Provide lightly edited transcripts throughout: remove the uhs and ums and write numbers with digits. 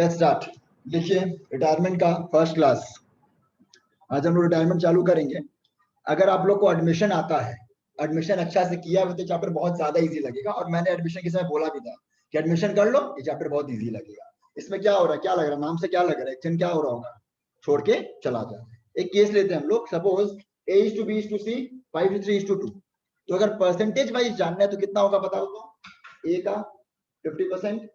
Let's start. देखिए retirement का first class, आज हम लोग रिटायरमेंट चालू करेंगे। अगर आप लोग को एडमिशन आता है, एडमिशन अच्छा से किया हुआ, तो चैप्टर बहुत ज्यादा इजी लगेगा। और मैंने एडमिशन के समय बोला भी था कि एडमिशन कर लो, ये चैप्टर बहुत इजी लगेगा। इसमें क्या हो रहा है, क्या लग रहा है, नाम से क्या लग रहा है, एक्शन क्या हो रहा होगा, छोड़ के चला जाए। एक केस लेते हैं हम लोग, सपोज A:B:C 5:3:2। तो अगर परसेंटेज वाइज जानना है तो कितना होगा बताओ तो। ए का 50%,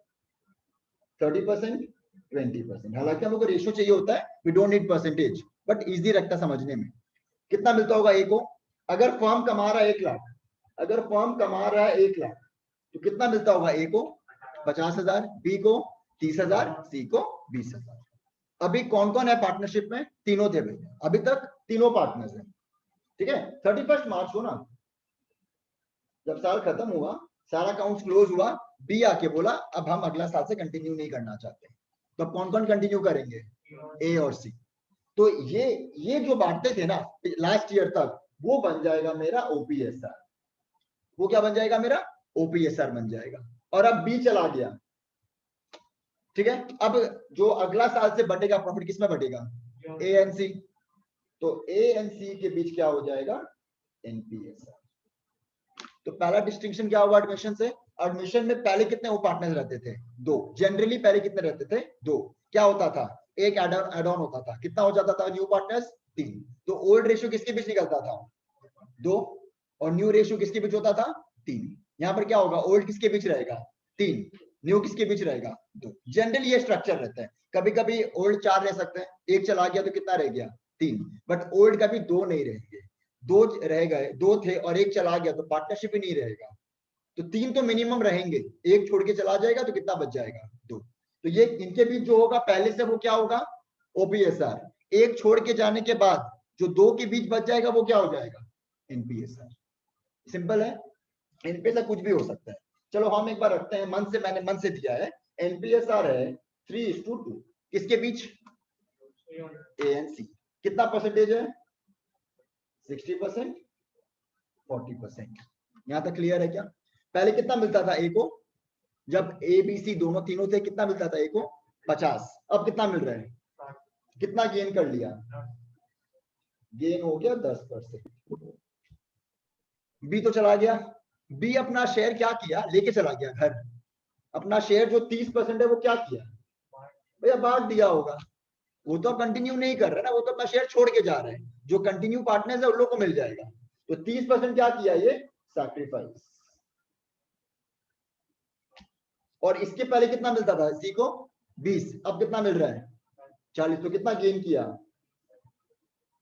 30%, 20%। हालांकि हम लोग को रेशियो चाहिए होता है, we don't need percentage, but easy लगता है समझने में। कितना मिलता होगा ए को, अगर फर्म कमा रहा है 1 लाख, अगर फर्म कमा रहा है 1 लाख, तो कितना मिलता होगा ए को 50,000, बी को 30,000, सी को 20,000। अभी कौन कौन है पार्टनरशिप में, तीनों थे भाई, अभी तक तीनों पार्टनर्स हैं। ठीक है, 31 मार्च को ना, जब साल खत्म हुआ, सारा अकाउंट क्लोज हुआ, बी आके बोला अब हम अगला साल से कंटिन्यू नहीं करना चाहते। तो अब कौन कौन कंटिन्यू करेंगे, ए और सी। तो ये जो बांटते थे ना लास्ट ईयर तक, वो बन जाएगा मेरा ओपीएसआर। वो क्या बन जाएगा मेरा, ओपीएसआर बन जाएगा। और अब बी चला गया, ठीक है। अब जो अगला साल से बटेगा प्रॉफिट, किसमें बटेगा, ए एंड सी। तो ए एंड सी के बीच क्या हो जाएगा, एनपीएसआर। तो पहला डिस्टिंक्शन क्या हुआ एडमिशन से, एडमिशन में पहले कितने वो पार्टनर्स रहते थे, 2। जनरली पहले कितने रहते थे, 2। क्या होता था, एक एड ऑन होता था, कितना हो जाता था न्यू पार्टनर्स, 3। तो ओल्ड रेशियो किसके बीच निकलता था, 2। और न्यू रेशियो किसके बीच होता था, 3। यहाँ पर क्या होगा, ओल्ड किसके बीच रहेगा, 3। न्यू किसके बीच रहेगा, 2। जनरली ये स्ट्रक्चर रहता है। कभी कभी ओल्ड 4 रह सकते हैं, एक चला गया तो कितना रह गया, 3। बट ओल्ड कभी 2 नहीं रहेंगे, 2 रह गए, 2 थे और एक चला गया तो पार्टनरशिप ही नहीं रहेगा। तो 3 तो मिनिमम रहेंगे, एक छोड़ के चला जाएगा तो कितना बच जाएगा, 2। तो ये इनके बीच जो होगा पहले से वो क्या होगा, ओपीएसआर। एक छोड़ के जाने के बाद जो 2 के बीच बच जाएगा वो क्या हो जाएगा, एनपीएसआर। सिंपल है, एनपीएसआर कुछ भी हो सकता है। चलो हम एक बार रखते हैं, मन से, मैंने मन से दिया है, एनपीएसआर है 3:2। किसके बीच, ए एंड सी। कितना परसेंटेज है, 60%, 40%। यहां तक क्लियर है क्या। पहले कितना मिलता था ए को, जब ए बी सी दोनों तीनों थे, कितना मिलता था ए को 50। अब कितना मिल रहा है, कितना गेन कर लिया, गेन हो गया 10%। बी तो चला गया, बी अपना शेयर क्या किया, लेके चला गया घर। अपना शेयर जो 30% है वो क्या किया भैया, बांट दिया होगा। वो तो कंटिन्यू नहीं कर रहे ना, वो तो अपना शेयर छोड़ के जा रहे हैं। जो कंटिन्यू पार्टनर्स है उन लोगों को मिल जाएगा। तो 30% क्या किया, ये सैक्रिफाइस। और इसके पहले कितना मिलता था सी को, 20। अब कितना मिल रहा है, 40। तो कितना गेन किया,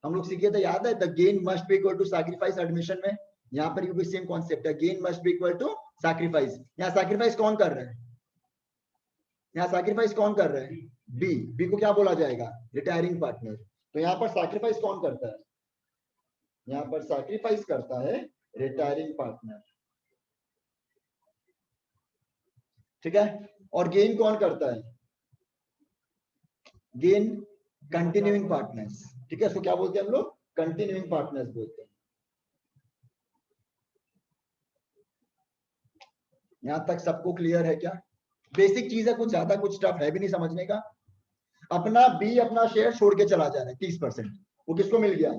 हम लोग सीखे थे, याद है, the gain must be equal to sacrifice admission में। यहाँ पर भी सेम कॉन्सेप्ट है, gain must be equal to sacrifice. यहाँ सैक्रिफाइस कौन कर रहा है, यहाँ सैक्रिफाइस कौन कर रहा है, बी। बी को क्या बोला जाएगा, रिटायरिंग पार्टनर। तो यहाँ पर सैक्रिफाइस कौन करता है, यहाँ पर सैक्रिफाइस करता है रिटायरिंग पार्टनर, ठीक है। और गेन कौन करता है, गेन कंटिन्यूइंग पार्टनर्स, ठीक है। इसको क्या बोलते हैं हम लोग, कंटिन्यूइंग पार्टनर्स बोलते हैं। यहां तक सबको क्लियर है क्या, बेसिक चीज है, कुछ ज्यादा कुछ टफ है भी नहीं समझने का। अपना बी अपना शेयर छोड़ के चला जा रहा है 30%। वो किसको मिल गया,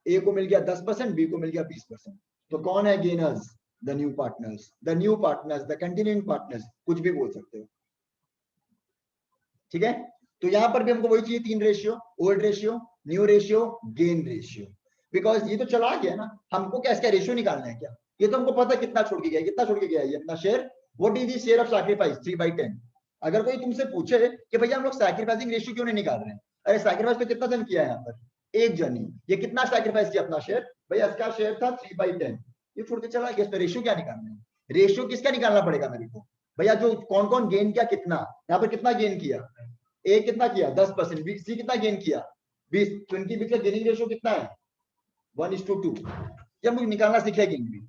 ए को मिल गया 10%, बी को मिल गया 20%। तो कौन है gainers, the new partners, the new partners, the continuing partners, कुछ भी बोल सकते हो, ठीक है। तो यहां पर भी हमको वही चाहिए, 3 ratio, old ratio, new ratio, gain ratio. Because ये तो चला गया ना, हमको क्या इसका रेशियो निकालना है क्या, ये तो हमको पता है कितना छोड़ के गया, कितना छोड़ के गया ये अपना share. What is the share of sacrifice, 3/10। अगर कोई तुमसे पूछे कि भैया हम लोग सैक्रिफाइसिंग रेशियो क्यों नहीं निकाल रहे हैं, अरे सैक्रिफाइस तो कितना जन किया है यहाँ पर, एक जन ही। ये कितना सैक्रिफाइस किया अपना शेयर, भैया इसका शेयर था 3/10, ये छोड़ के चला गया। इस पर रेशियो क्या निकालना है, रेशियो किसका निकालना पड़ेगा मेरे को, भैया जो कौन कौन गेन किया, कितना यहाँ पर कितना गेन किया, ए कितना किया 10%, सी कितना गेन किया 20। तो इनके बीच का गेनिंग रेशियो कितना है, 1:2। जब मुझे निकालना सीखेंगे इनकी,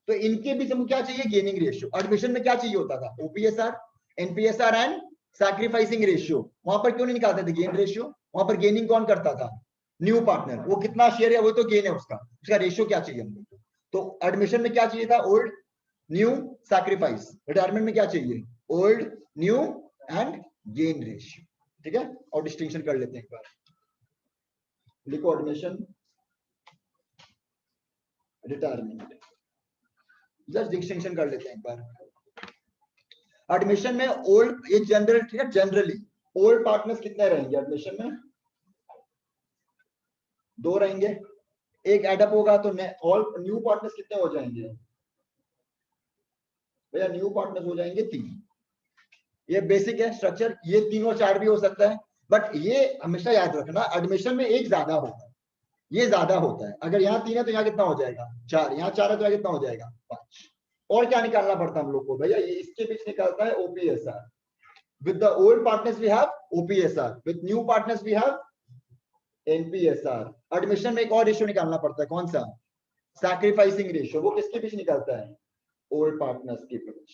तो इनके बीच हमको क्या चाहिए, गेनिंग रेशियो। एडमिशन में क्या चाहिए होता था, ओपीएसआर, एनपीएसआर एंड सैक्रिफाइसिंग रेशियो। वहां पर क्यों नहीं निकालते थे गेन रेशियो, वहां पर गेनिंग कौन करता था, न्यू पार्टनर। वो कितना शेयर है वो तो गेन है उसका, उसका रेशियो क्या चाहिए हमको। तो एडमिशन में क्या चाहिए था, ओल्ड न्यू सैक्रिफाइस। रिटायरमेंट में क्या चाहिए, old new and gain ratio, ठीक है। और डिस्टिंक्शन कर लेते हैं एक बार, लिखो एडमिशन रिटायरमेंट, जस्ट डिस्टिंक्शन कर लेते हैं एक बार। एडमिशन में ओल्ड, ये जनरल, ठीक है, जनरली ओल्ड पार्टनर्स कितने रहेंगे एडमिशन में? 2 रहेंगे। एक एडअप होगा तो ऑल न्यू पार्टनर्स कितने हो जाएंगे भैया? न्यू पार्टनर्स हो जाएंगे 3। ये बेसिक है स्ट्रक्चर, ये 3 और 4 भी हो सकता है, बट ये हमेशा याद रखना एडमिशन में एक ज्यादा होगा, ये ज्यादा होता है। अगर यहाँ 3 है तो यहाँ कितना हो जाएगा? 4। यहाँ 4 है तो यहाँ कितना हो जाएगा? 5। और क्या निकालना पड़ता है हम लोग को भैया? ये इसके बीच निकलता है OPSR. With the old partners we have OPSR, with new partners we have NPSR. Admission में एक और रेशियो निकालना पड़ता है, कौन सा? Sacrificing ratio. वो किसके बीच निकलता है? ओल्ड पार्टनर्स के बीच।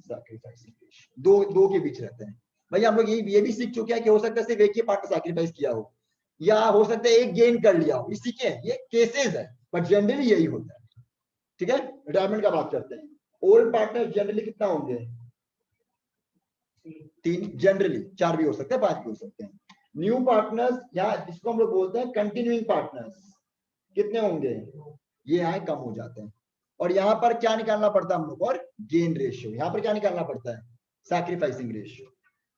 सैक्रिफाइसिंग रेशियो दो के बीच रहते हैं भैया। हम लोग ये भी सीख चुके हैं कि हो सकता है सिर्फ एक ही पार्टनर सैक्रिफाइस किया हो, या हो सकता है एक गेन कर लिया हो, ये सीखे हैं, ये केसेस है, बट जनरली यही होता है, ठीक है। रिटायरमेंट का बात करते हैं। ओल्ड पार्टनर जनरली कितना होंगे? 3, जनरली 4 भी हो सकते हैं, 5 भी हो सकते हैं। न्यू पार्टनर्स, या जिसको हम लोग बोलते हैं कंटिन्यूइंग पार्टनर्स, कितने होंगे? ये यहाँ कम हो जाते हैं। और यहाँ पर क्या निकालना पड़ता है हम लोग? और गेन रेशियो। यहाँ पर क्या निकालना पड़ता है? Sacrificing ratio.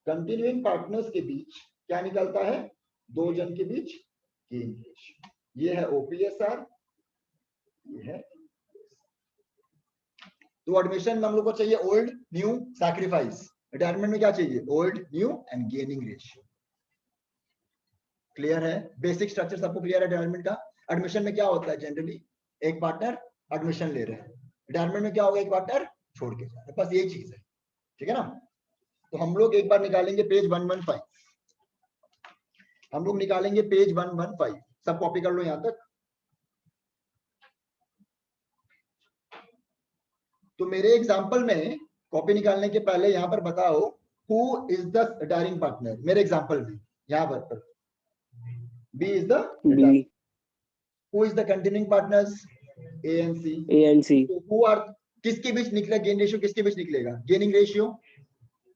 कंटिन्यूइंग पार्टनर्स के बीच क्या निकलता है? 2 जन के बीच गेन रेशियो। ये है ओपीएसआर, ये है। तो एडमिशन में हम लोग को चाहिए ओल्ड, न्यू, सैक्रिफाइस। रिटायरमेंट में क्या चाहिए? Old, new and gaining ratio. Clear है? बेसिक स्ट्रक्चर सबको क्लियर है रिटायरमेंट का? एडमिशन में क्या होता है? जनरली एक पार्टनर एडमिशन ले रहे हैं, रिटायरमेंट में क्या होगा? एक पार्टनर छोड़ के जा रहे हैं, बस यही चीज है, ठीक है ना। तो हम लोग एक बार निकालेंगे पेज 115, हम लोग निकालेंगे पेज 115, सब कॉपी कर लो यहां तक। तो मेरे एग्जांपल में कॉपी निकालने के पहले यहां पर बताओ who is the retiring partner. मेरे एग्जांपल में यहां पर B is the B, who is the continuing partners? A and C. A and C. तो हु आर, किसके बीच निकलेगा गेन रेशियो? किसके बीच निकलेगा गेनिंग रेशियो?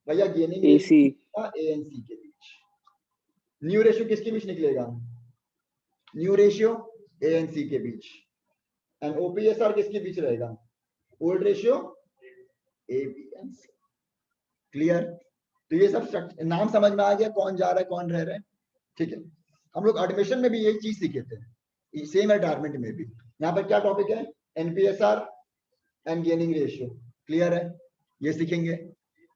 भैया gaining AC, ratio A and C के बीच। न्यू रेशियो किसके बीच निकलेगा? New ratio A and C के बीच। एंड ओपीएसआर किसके बीच रहेगा? Old ratio A B and C. Clear? तो ये सब नाम समझ में आ गया, कौन जा रहा है कौन रह रहा है, ठीक है। हम लोग एडमिशन में भी यही चीज सीखे थे, सेम रिटायरमेंट में भी। यहाँ पर क्या टॉपिक है? एनपीएसआर एंड गेनिंग रेशियो। क्लियर है? ये सीखेंगे।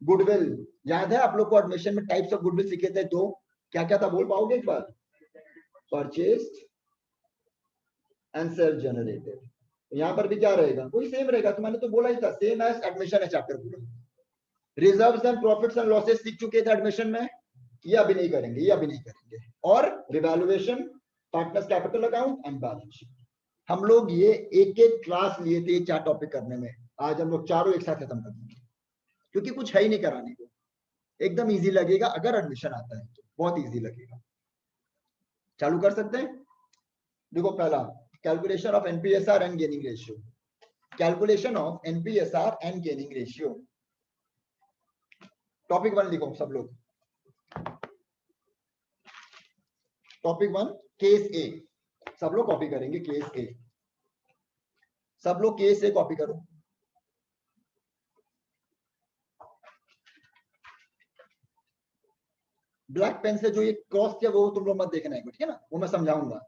गुडविल याद है आप लोग को? एडमिशन में टाइप्स ऑफ गुडविल सीखे थे, तो क्या क्या था बोल पाओगे एक बार? Purchased and self generated. यहाँ पर भी क्या रहेगा? कोई सेम रहेगा, तो मैंने तो बोला ही था, सेम एज एडमिशन है चैप्टर पूरा। Reserves and profits and losses सीख चुके थे एडमिशन में, ये अभी नहीं करेंगे, ये अभी नहीं करेंगे। और revaluation, partners capital account and balance sheet. हम लोग ये एक एक क्लास लिए थे 4 टॉपिक करने में, आज हम लोग चारों एक साथ खत्म कर देंगे, क्योंकि कुछ है ही नहीं कराने को। एकदम इजी लगेगा अगर एडमिशन आता है तो, बहुत इजी लगेगा। चालू कर सकते हैं? देखो पहला, calculation of एनपीएसआर and gaining ratio. Calculation of एनपीएसआर and gaining ratio. Topic 1 लिखो सब लोग। टॉपिक 1 केस ए, सब लोग कॉपी करेंगे केस ए। सब लोग केस ए कॉपी करो। ब्लैक पेन से जो ये क्रॉस किया वो तुम लोग मत देखना है, ठीक है ना, वो मैं समझाऊंगा।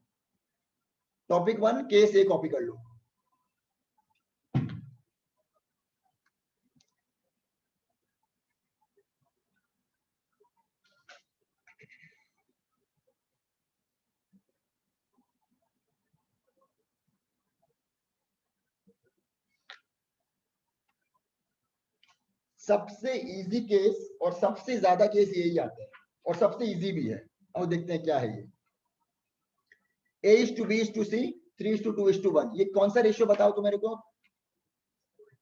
टॉपिक 1 केस ए कॉपी कर लो। सबसे इजी केस और सबसे ज्यादा केस यही आते हैं, और सबसे इजी भी है। और देखते हैं क्या है ये। A:B:C, 3:2:1, ये कौन सा रेशियो बताओ तो मेरे को?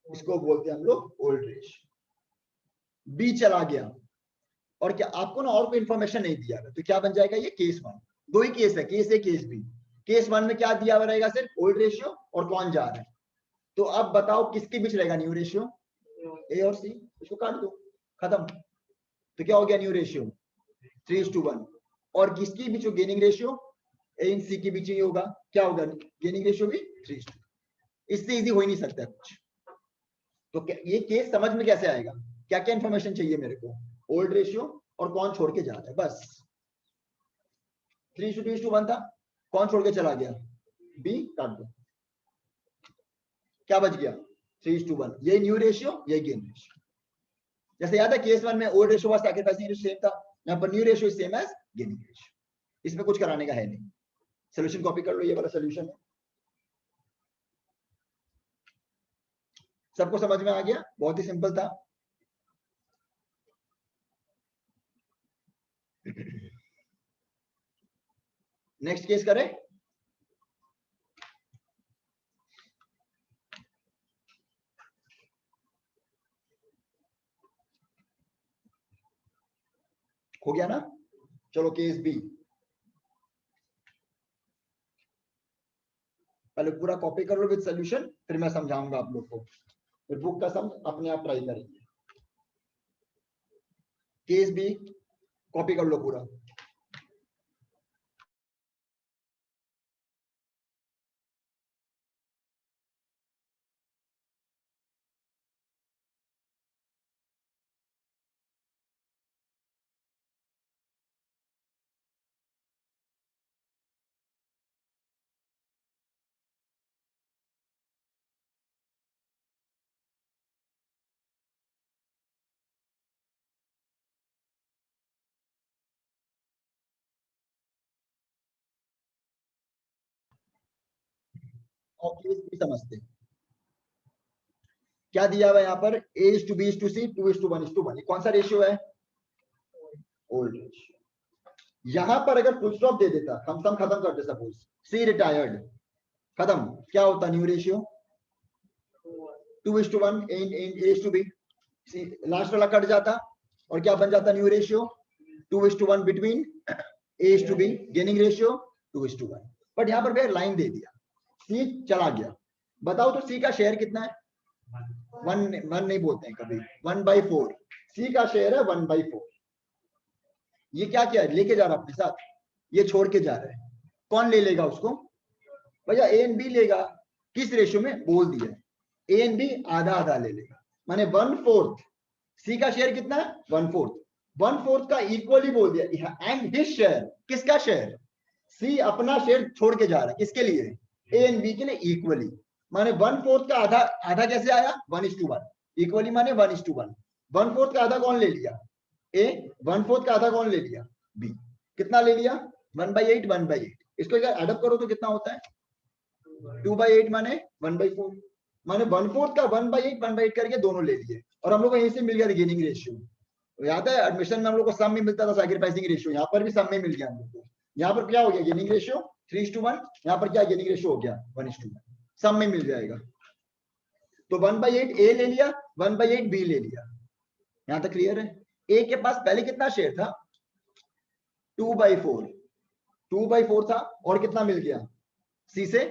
इसको बोलते हैं हम लोग ओल्ड रेशियो। बी चला गया, और क्या आपको ना और कोई इंफॉर्मेशन नहीं दिया, तो क्या बन जाएगा ये? केस 1। 2 ही केस है, केस ए केस बी। केस 1 में क्या दिया हुआ रहेगा? सिर्फ ओल्ड रेशियो और कौन जा रहा है। तो अब बताओ किसके बीच रहेगा न्यू रेशियो? ए और सी। इसको काट दो, खत्म। तो क्या हो गया न्यू रेशियो 3:1। और किसकी बीच गेनिंग रेशियो ए इन सी के बीच ही होगा, क्या होगा गेनिंग रेशियो भी 3:2। इससे इजी हो ही नहीं सकता कुछ। तो ये केस समझ में कैसे आएगा, क्या क्या इंफॉर्मेशन चाहिए मेरे को, ओल्ड रेशियो और कौन छोड़ के जा रहा है, बस 3:1 था, कौन छोड़ के चला गया, बी काट दो, क्या बच गया 3:1। ये न्यू रेशियो, ये गेन रेशियो। जैसे याद है केस 1 में old ratio was sacrificing ratio same था, यहाँ पर new ratio is same as gaining ratio. इसमें कुछ कराने का है नहीं। सोल्यूशन कॉपी कर लो, ये वाला सोल्यूशन है। सबको समझ में आ गया, बहुत ही सिंपल था। नेक्स्ट केस करें। हो गया ना, चलो केस बी। पहले पूरा कॉपी कर लो विद सोल्यूशन, फिर मैं समझाऊंगा आप लोग को, फिर बुक का सम अपने आप ट्राई करेंगे। केस बी कॉपी कर लो पूरा। और केस बी समझते हैं। क्या दिया हुआ है यहाँ पर, a is to b is to c 2:1 is to 1। कौन सा रेशियो है, ओल्ड रेशियो। यहां पर अगर फुल स्टॉप दे देता, हम सम खत्म करते, सपोज सी रिटायर्ड, खत्म, क्या होता new ratio 2:1 in a is to b। Last वाला कट जाता और क्या बन जाता new ratio 2:1 between a is to b, gaining ratio 2:1। But यहाँ पर भैया लाइन दे दिया, c चला गया, बताओ तो c का शेयर कितना है, 1 नहीं बोलते हैं कभी, 1/4। सी का शेयर है 1/4। ये क्या किया लेके जा रहा अपने साथ, ये छोड़ के जा रहा है, कौन ले लेगा उसको, भैया ए एंड बी लेगा। किस रेशियो में बोल दिया, ए एंड बी आधा आधा ले लेगा, माने 1/4। सी का शेयर कितना है 1/4, 1/4 का इक्वली बोल दिया, एंड हिज शेयर, किसका शेयर, सी अपना शेयर छोड़ के जा रहा है, किसके लिए, ए एंड बी के लिए इक्वली। माने 1/4 का आधा, आधा कैसे आया 1:1, इक्वली माने 1:1। 1/4 का आधा कौन ले लिया, ए, 1/4 का आधा कौन ले लिया, बी। कितना ले लिया 1/8, 1/8। इसको अगर एडअप करो तो कितना होता है 2/8 माने 1/4, माने 1/4 का 1/8 1/8 करके दोनों ले लिए, और हम लोग को यहीं से मिल गया गेनिंग रेशियो। याद है एडमिशन में हम लोग को सम में मिलता था सैक्रिफाइसिंग रेशियो, यहाँ पर भी सम में मिल गया हम लोग को। यहाँ पर क्या हो गया गेनिंग रेशियो 3:1, यहाँ पर क्या गेनिंग रेशियो हो गया 1:1, सम में मिल जाएगा। तो 1/8 ए ले लिया, 1/8 बी ले लिया, यहां तक क्लियर है। ए के पास पहले कितना शेयर था 2/4, 2/4 था, और कितना मिल गया सी से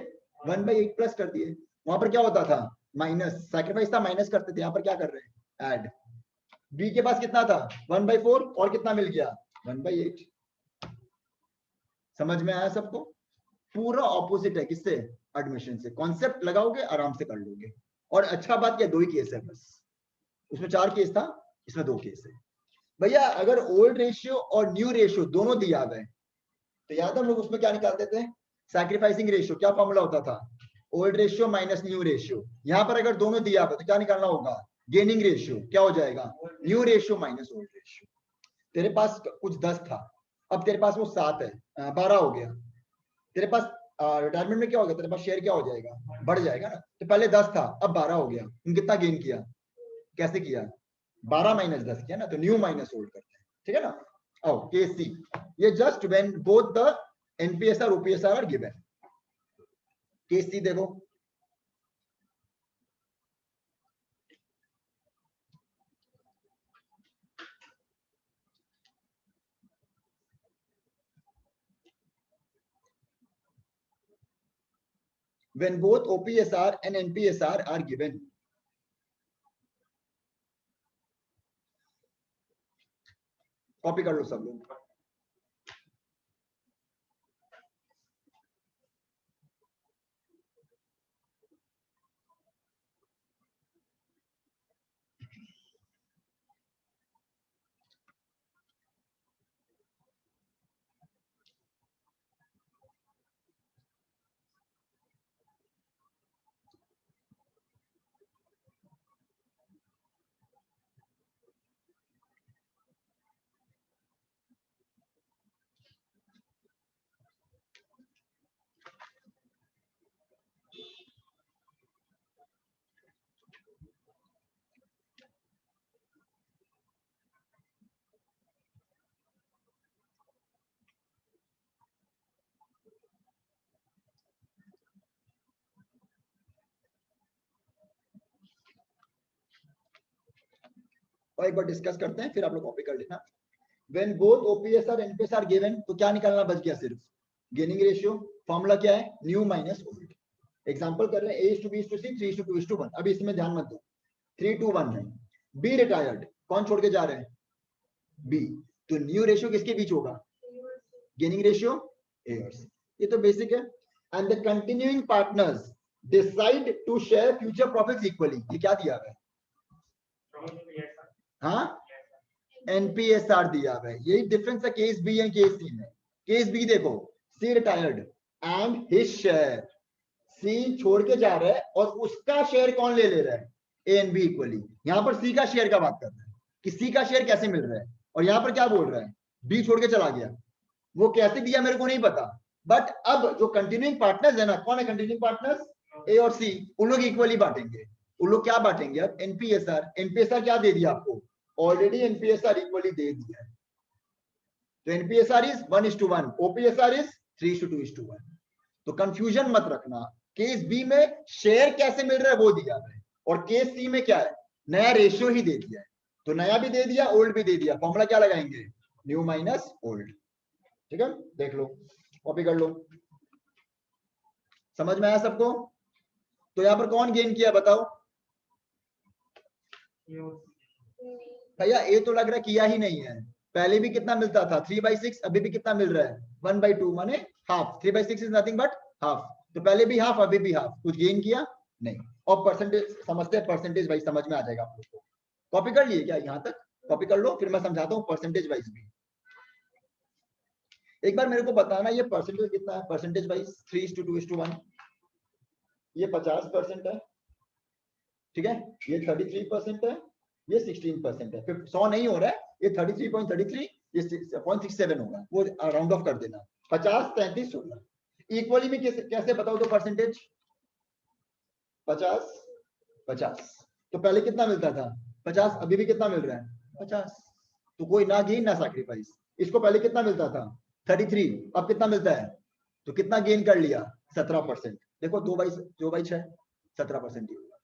1/8 प्लस कर दिए। वहां पर क्या होता था माइनस, सैक्रिफाइस था माइनस करते थे, यहाँ पर क्या कर रहे हैं ऐड। बी के पास कितना था 1/4 और कितना मिल गया 1/8। समझ में आया सबको, पूरा ऑपोजिट है किससे, एडमिशन से। कॉन्सेप्ट लगाओगे आराम से कर लोगे। और अच्छा बात क्या, 2 ही केस है बस, उसमें 4 केस था, इसमें 2 केस है। भैया अगर ओल्ड रेशियो और न्यू रेशियो दोनों दिया हुआ है तो याद हम लोग उसमें क्या निकालते थे, सैक्रिफाइसिंग रेशियो, क्या फॉर्मूला होता था, old ratio minus new ratio. यहां पर अगर दोनों दिया हुआ तो क्या निकालना होगा, गेनिंग रेशियो, क्या हो जाएगा new ratio minus old ratio. तेरे पास कुछ 10 था, अब तेरे पास वो 7 है, 12 हो गया। तेरे पास रिटायरमेंट में क्या हो गया, तेरे पास शेयर क्या हो जाएगा, बढ़ जाएगा ना। तो पहले 10 था अब 12 हो गया, कितना गेन किया, कैसे किया 12 - 10 किया ना, तो न्यू माइनस ओल्ड करते हैं, ठीक है ना। आओ केस सी, ये just when both the NPSR OPSR are given. Case C देखो, when both OPSR and NPSR are given, copy कर लो सब लोग। और एक बार डिस्कस करते हैं, फिर आप लोग कॉपी कर लेना। When both OPS और NPS are given, तो क्या निकालना बच गया? सिर्फ गेनिंग रेशियो। फॉर्मूला क्या है? New minus old. एग्जांपल कर रहे हैं A:B:C 3:2:1। अभी इसमें ध्यान मत दो, 3:2:1 है। बी रिटायर्ड, कौन छोड़ के जा रहे हैं? बी। तो न्यू रेशियो किसके बीच होगा? गेनिंग रेशियो ए और सी। ये तो बेसिक है। And the continuing partners decide to share future profits equally. ये क्या दिया है? हाँ, एनपीएसआर दिया है। यही डिफरेंस है केस बी एंड केस सी में। केस बी देखो, सी रिटायर्ड एंड हिज शेयर, सी छोड़ के जा रहा है और उसका शेयर कौन ले रहा है? A and be equally. यहां पर सी का शेयर का बात कर रहा है कि सी का शेयर कैसे मिल रहा है, और यहां पर क्या बोल रहा है? बी छोड़ के चला गया। वो कैसे दिया मेरे को नहीं पता, बट अब जो कंटिन्यूइंग पार्टनर्स है ना, कौन है कंटिन्यूइंग पार्टनर्स? ए और सी। उन लोग इक्वली बांटेंगे। उन लोग क्या बांटेंगे अब? एनपीएसआर। एनपीएसआर क्या दे दिया आपको? ऑलरेडी एनपीएसआर इक्वली दे दिया है। तो एनपीएसआर इज 1:1, ओपीएसआर इज 3:2:1। तो कंफ्यूजन मत रखना। केस बी में शेयर कैसे मिल रहा है वो दिया है, और केस सी में क्या है? नया रेशियो ही दे दिया है। तो नया भी दे दिया, ओल्ड भी दे दिया। फॉर्मूला क्या लगाएंगे? New minus old. ठीक है, देख लो, कॉपी कर लो। समझ में आया सबको? तो यहां पर कौन गेन किया बताओ भैया? ए तो लग रहा है किया ही नहीं है। पहले भी कितना मिलता था? 3/6। अभी भी कितना मिल रहा है? 1/2, माने half. 3/6 is nothing but half. तो पहले भी हाफ, अभी भी हाफ। कुछ गेन किया नहीं। और परसेंटेज समझते हैं, परसेंटेज वाइज समझ में आ जाएगा आप लोग को। कॉपी कर लिए क्या? यहां तक कॉपी कर लो, फिर मैं समझाता हूँ परसेंटेज वाइज भी। एक बार मेरे को बताना ये परसेंटेज कितना है परसेंटेज वाइज? 3:2:1। ये 50% है, ठीक है। ये 33% है, ये 16% है। फिर 100 नहीं हो रहा है, ये 33.33, ये 0.67 होगा। वो राउंड ऑफ कर देना। 50, 33, 16 इक्वली में कैसे बताओ तो परसेंटेज? 50, 50। तो पहले कितना मिलता था? 50। अभी भी कितना मिल रहा है? 50। तो कोई ना गेन ना सैक्रिफाइस। इसको पहले कितना मिलता था? 33। अब कितना मिलता है? तो कितना गेन कर लिया? 17%। देखो 2/6 17% ही होगा।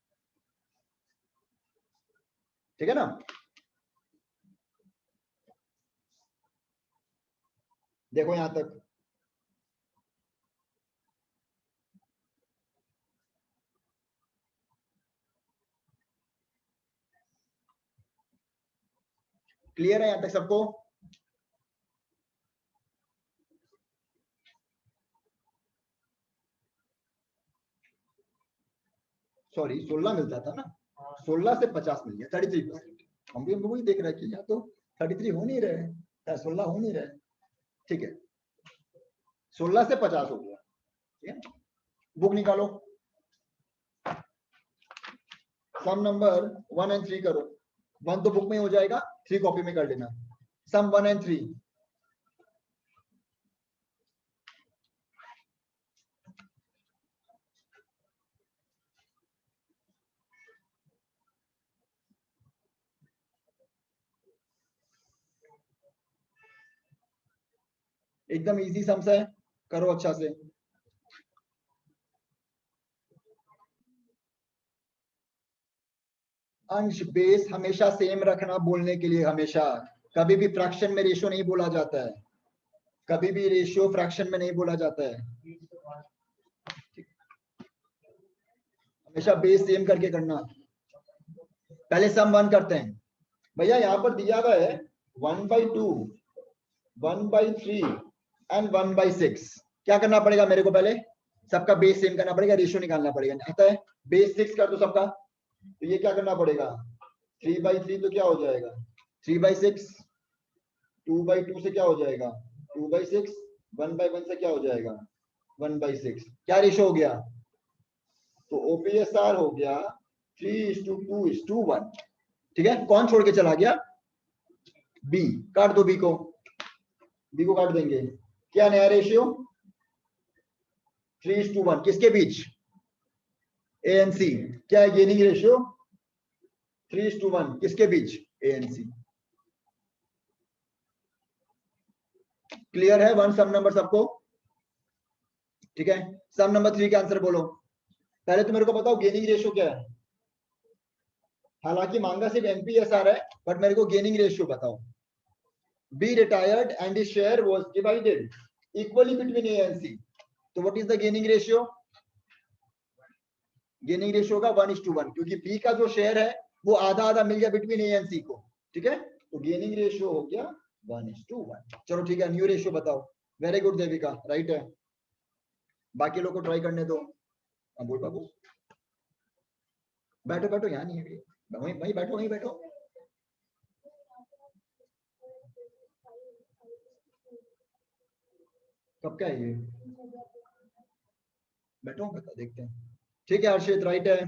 ठीक है ना? देखो यहां तक। क्लियर है यहां तक सबको? सॉरी, 16 मिलता था ना, 16 से 50 मिल गया, 33%। हम भी वही देख रहे हैं कि यहाँ तो 33 हो नहीं रहे, 16 हो नहीं रहे। ठीक है, 16 से 50 हो गया। ठीक है, बुक निकालो। सम नंबर 1 और 3 करो। 1 तो बुक में हो जाएगा, 3 कॉपी में कर लेना। सम 1 और 3। एकदम इजी सम्स है, करो अच्छा से। अंश बेस हमेशा सेम रखना बोलने के लिए। हमेशा कभी भी फ्रैक्शन में रेशियो नहीं बोला जाता है, कभी भी रेशियो फ्रैक्शन में नहीं बोला जाता है। हमेशा बेस सेम करके करना। पहले सम 1 करते हैं। भैया यहाँ पर दिया हुआ है 1/2, 1/3 एंड 1/6। क्या करना पड़ेगा मेरे को? पहले सबका बेस सेम करना पड़ेगा, रेशियो निकालना पड़ेगा। आता है? बेस 6 कर दो सबका, तो ये क्या करना पड़ेगा? 3/3 तो क्या हो जाएगा? 3/6। 2/2 से क्या हो जाएगा? 2/6। 1/1 से क्या हो जाएगा? 1/6। क्या रेशियो हो गया? तो OPSR हो गया 3:2:1। ठीक है, कौन छोड़ के चला गया? बी। काट दो बी को, बी को काट देंगे। क्या नया रेशियो? 3:1। किसके बीच? A N C. क्या है गेनिंग रेशियो? 3:1। किसके बीच? A N C. क्लियर है? वन सम नंबर सबको? ठीक है, सम नंबर 3 का आंसर बोलो। पहले तो मेरे को बताओ गेनिंग रेशियो क्या है। हालांकि मांगा सिर्फ एमपीएसआर है, बट मेरे को गेनिंग रेशियो बताओ। B retired and his share was divided equally between A and C. तो what is the gaining ratio? Gaining ratio का 1:1, क्योंकि बी का जो शेयर है वो आधा आधा मिल गया बिटवीन ए एंड सी को। ठीक है, तो गेनिंग रेशियो हो गया 1:1। चलो ठीक है, न्यू रेशियो बताओ। वेरी गुड देविका, राइट है। बाकी लोग को ट्राई करने दो। बोल बाबू, बैठो बैठो, यहाँ नहीं है, वहीं बैठो, वहीं बैठो। कब क्या है ये? बैठो, बता देखते हैं। ठीक है हर्षित, राइट है।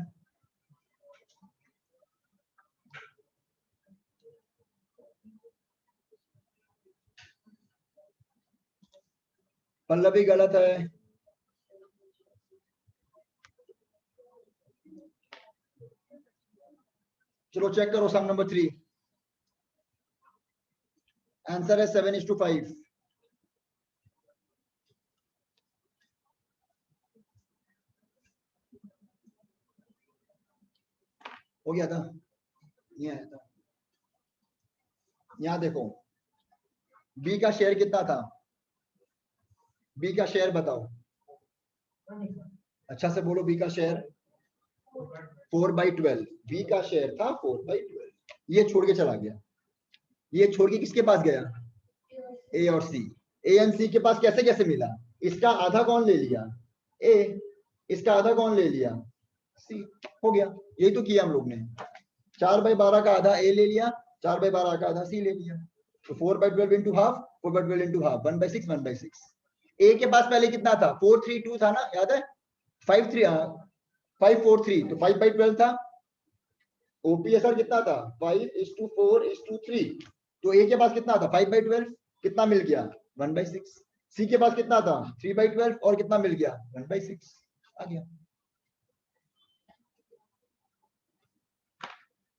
पल्लवी गलत है। चलो चेक करो सम नंबर 3। आंसर है 7:5। हो गया था, ये आया था। यहां देखो, बी का शेयर कितना था? बी का शेयर बताओ, अच्छा से बोलो। बी का शेयर 4/12। बी का शेयर था 4/12। ये छोड़ के चला गया। ये छोड़ के किसके पास गया? ए और सी। ए एंड सी के पास कैसे कैसे मिला? इसका आधा कौन ले लिया? ए। इसका आधा कौन ले लिया? सी। हो गया, यही तो किया हम लोग ने। 4/12 का आधा ए ले लिया, 4/12 का आधा सी ले लिया। तो 4/12 इंटू हाफ, 4/12 इंटू हाफ, 1/6, 1/6। ए के पास पहले कितना था? 432 था ना, याद है? 543, तो 5/12 था। ओपीएसआर कितना था? 5:4:3। तो ए के पास कितना था? 5/12। कितना मिल गया? 1/6। सी के पास कितना था? 3/12 और कितना मिल गया? 1/6 आ गया।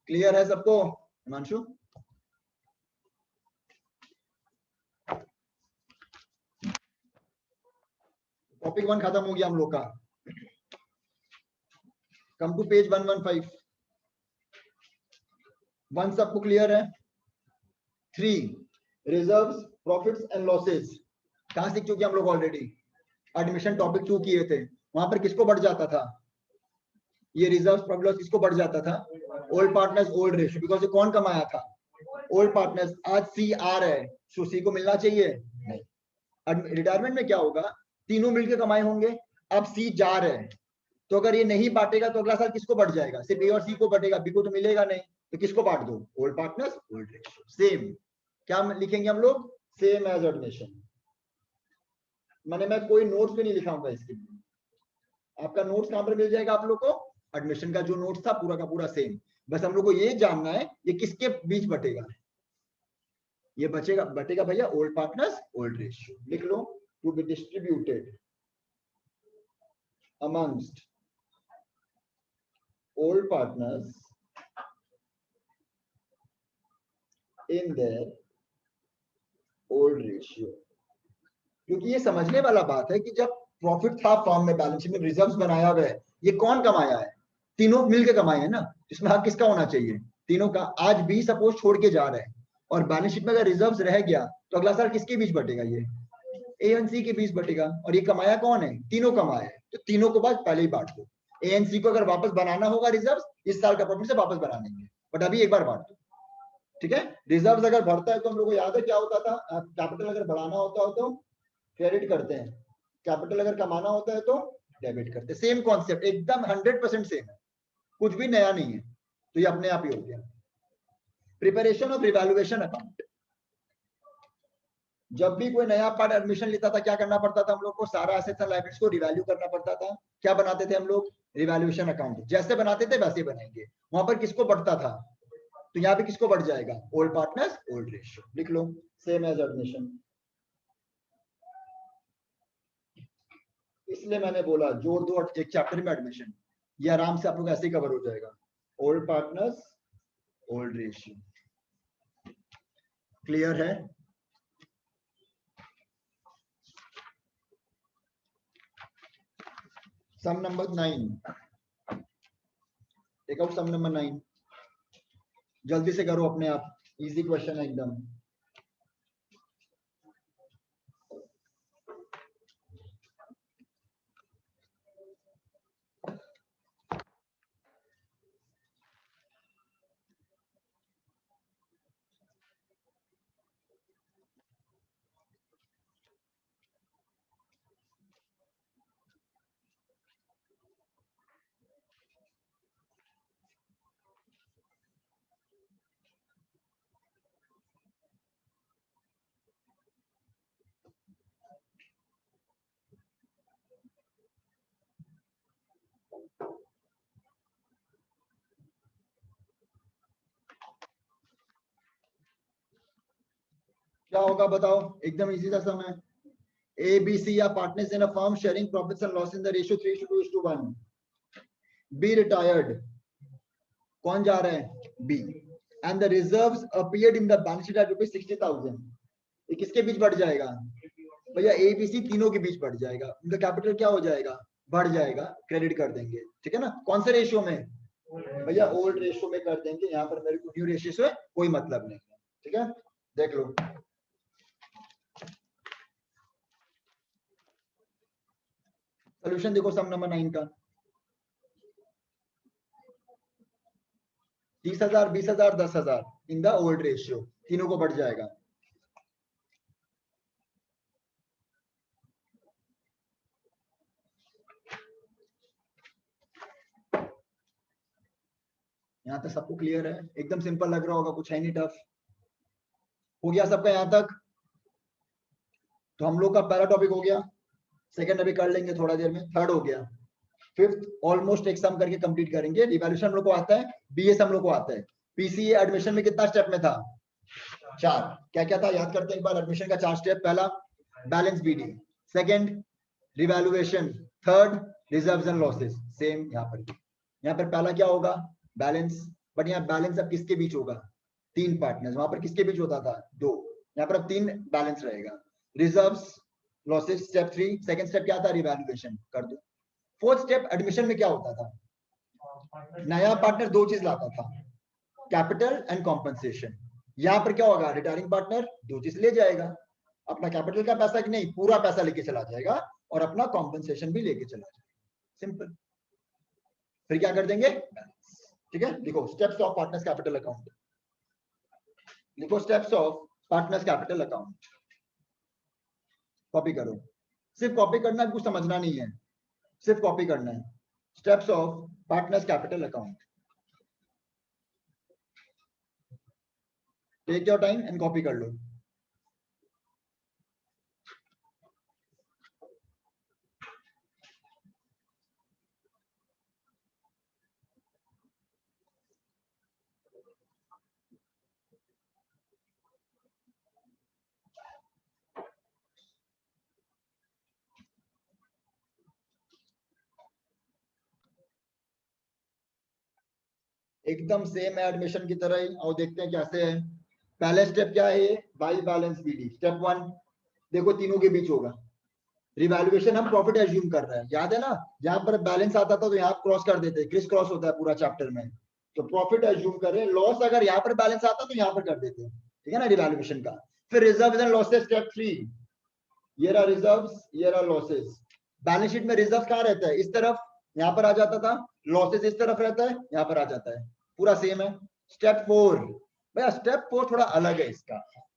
क्लियर है सबको? हिमांशु, टॉपिक 1 खत्म हो गया हम लोग का। Come to page 115। 1 सबको क्लियर है? 3 रिजर्व्स, प्रॉफिट्स एंड लॉसेस कहां सीख चुके हम लोग ऑलरेडी? एडमिशन टॉपिक 2 किए थे, वहां पर किसको बढ़ जाता था? ये रिजर्व्स, प्रॉफिट लॉस किसको बढ़ जाता था? Old partners old ratio, because ये कौन कमाया था? Old partners. आज सी आ रहा है, सो सी को मिलना चाहिए? नहीं। रिटायरमेंट में क्या होगा? तीनों मिलकर कमाए होंगे। अब सी जा रहे हैं, तो अगर ये नहीं बांटेगा तो अगला साल किसको बढ़ जाएगा? सिर्फ ए और सी को बढ़ेगा, बी को तो मिलेगा नहीं। तो किसको बांट दो? Old partners old ratio. Same क्या लिखेंगे हम लोग? Same as admission. मैंने मैं कोई नोट्स भी नहीं लिखाऊंगा इसके लिए। आपका नोट्स कहां पर मिल जाएगा आप लोग को? एडमिशन का जो नोट्स था पूरा का पूरा सेम। बस हम लोग को ये जानना है ये किसके बीच बटेगा। ये बटेगा भैया ओल्ड पार्टनर्स ओल्ड रेशियो। लिख लो, to be distributed amongst old partners in their old ratio। क्योंकि ये समझने वाला बात है कि जब प्रॉफिट था फॉर्म में, बैलेंस शीट में रिजर्व्स बनाया हुआ है, ये कौन कमाया है? तीनों मिलके कमाए हैं ना। इसमें हक किसका होना चाहिए? तीनों का। आज बी सपोज छोड़ के जा रहे हैं और बैलेंस शीट में अगर रिजर्व्स रह गया तो अगला साल किसके बीच बटेगा? ये ए एंड सी के बीच बटेगा। और ये कमाया कौन है? तीनों कमाए हैं, तो तीनों को बाद पहले ही बांट दो। ए एंड सी को अगर वापस बनाना होगा रिजर्व्स, इस साल का प्रॉफिट से वापस बना लेंगे, बट अभी एक बार बांट दो। ठीक है। रिजर्व अगर बढ़ता है तो हम लोग को याद है क्या होता था, कैपिटल अगर बढ़ाना होता हो तो क्रेडिट करते हैं, कैपिटल अगर कमाना होता है तो डेबिट करते हैं। सेम कॉन्सेप्ट, एकदम 100% सेम है, कुछ भी नया नहीं है। तो ये अपने आप ही हो गया। प्रिपरेशन ऑफ रिवैल्यूएशन अकाउंट, जब भी कोई नया पार्ट एडमिशन लेता था क्या करना पड़ता था हम लोग को, सारा एसेट्स एंड लायबिलिटीज को रिवैल्यू करना पड़ता था। क्या बनाते थे हम लोग, रिवैल्यूएशन अकाउंट। जैसे बनाते थे वैसे बनाएंगे। वहां पर किसको बढ़ता था, तो यहाँ पे किसको बढ़ जाएगा, ओल्ड पार्टनर्स ओल्ड रेशियो लिख लो, सेम एज एडमिशन। इसलिए मैंने बोला जोड़ दो एक चैप्टर में एडमिशन, ये आराम से आप लोग ऐसे ही कवर हो जाएगा। Old partners old ratio, clear है। Sum number 9, take out sum number 9, जल्दी से करो अपने आप, इजी क्वेश्चन है एकदम। क्या होगा बताओ, एकदम इजी सा सम है। A, B, C are partners in a firm sharing profits and loss in the ratio 3:2:1. B retired, कौन जा रहा है, B, and the reserves appeared in the balance sheet at rupees 60,000. ये किसके बीच बढ़ जाएगा भैया, A, B, C तीनों के बीच बढ़ जाएगा, उनका कैपिटल क्या हो जाएगा, बढ़ जाएगा, क्रेडिट कर देंगे। ठीक है ना, कौन से रेशियो में भैया, ओल्ड रेशियो में कर देंगे। यहाँ पर मेरे को न्यू रेशियो से कोई मतलब नहीं है। ठीक है, देख लो। सोल्यूशन देखो सम नंबर 9 का, 30,000, 20,000, 10,000 इन द ओल्ड रेशियो, तीनों को बढ़ जाएगा। यहाँ तक सबको क्लियर है, एकदम सिंपल लग रहा होगा, कुछ है नहीं टफ। हो गया सबका यहाँ तक, तो हम लोग का पहला टॉपिक हो गया। सेकंड अभी कर लेंगे थोड़ा देर में, थर्ड हो गया। फिफ्थ ऑलमोस्ट एक सम करके कंप्लीट करेंगे। रिवैल्यूएशन हम लोग को आता है, बीएस हम लोग को आता है। पीसीए एडमिशन में कितना स्टेप में था, 4। क्या क्या था याद करते हैं एक बार। एडमिशन का 4 स्टेप, पहला balance BD, second revaluation, third reserves and losses. Same यहाँ पर पहला क्या होगा, बैलेंस। बट यहाँ बैलेंस अब किसके बीच होगा, 3 पार्टनर्स। वहां पर किसके बीच होता था, 2। यहाँ पर अब 3 बैलेंस रहेगा। Reserves losses step 3, second step क्या था, रिवैल्यूएशन कर दो। फोर्थ स्टेप एडमिशन में क्या होता था, नया पार्टनर 2 चीज लाता था, कैपिटल एंड कॉम्पनसेशन। यहाँ पर क्या होगा, रिटायरिंग पार्टनर 2 चीज ले जाएगा, अपना कैपिटल का पैसा कि नहीं, पूरा पैसा लेके चला जाएगा, और अपना कॉम्पनसेशन भी लेके चला जाएगा। सिंपल। फिर क्या कर देंगे, ठीक है। लिखो steps of partners capital account, लिखो steps of partners capital account, copy करो। सिर्फ कॉपी करना, कुछ समझना नहीं है, सिर्फ कॉपी करना है। Steps of partners capital account, take your time and copy कर लो। एकदम सेम है एडमिशन की तरह ही, और देखते हैं कैसे है। पहले स्टेप क्या है, बाई बैलेंस बीडी। स्टेप 1 देखो तीनों के बीच होगा। रिवैल्यूएशन हम प्रॉफिट एज्यूम कर रहे हैं, याद है ना, जहां पर बैलेंस आता था तो यहाँ क्रॉस कर देते, क्रिस क्रॉस होता है पूरा चैप्टर में। तो प्रॉफिट एज्यूम कर रहे हैं, लॉस अगर यहाँ पर बैलेंस आता तो यहाँ पर कर देते हैं। ठीक है ना, रिवैल्यूएशन का। फिर रिजर्व एंड लॉसेस स्टेप 3, ये रहा रिजर्व्स, ये रहा लॉसेस। बैलेंस शीट में रिजर्व कहाँ रहता है, इस तरफ, यहाँ पर आ जाता था। लॉसेस इस तरफ रहता है, यहाँ पर आ जाता है, पूरा सेम है। स्टेप 4 भैया स्टेप 4 थोड़ा अलग है इसका,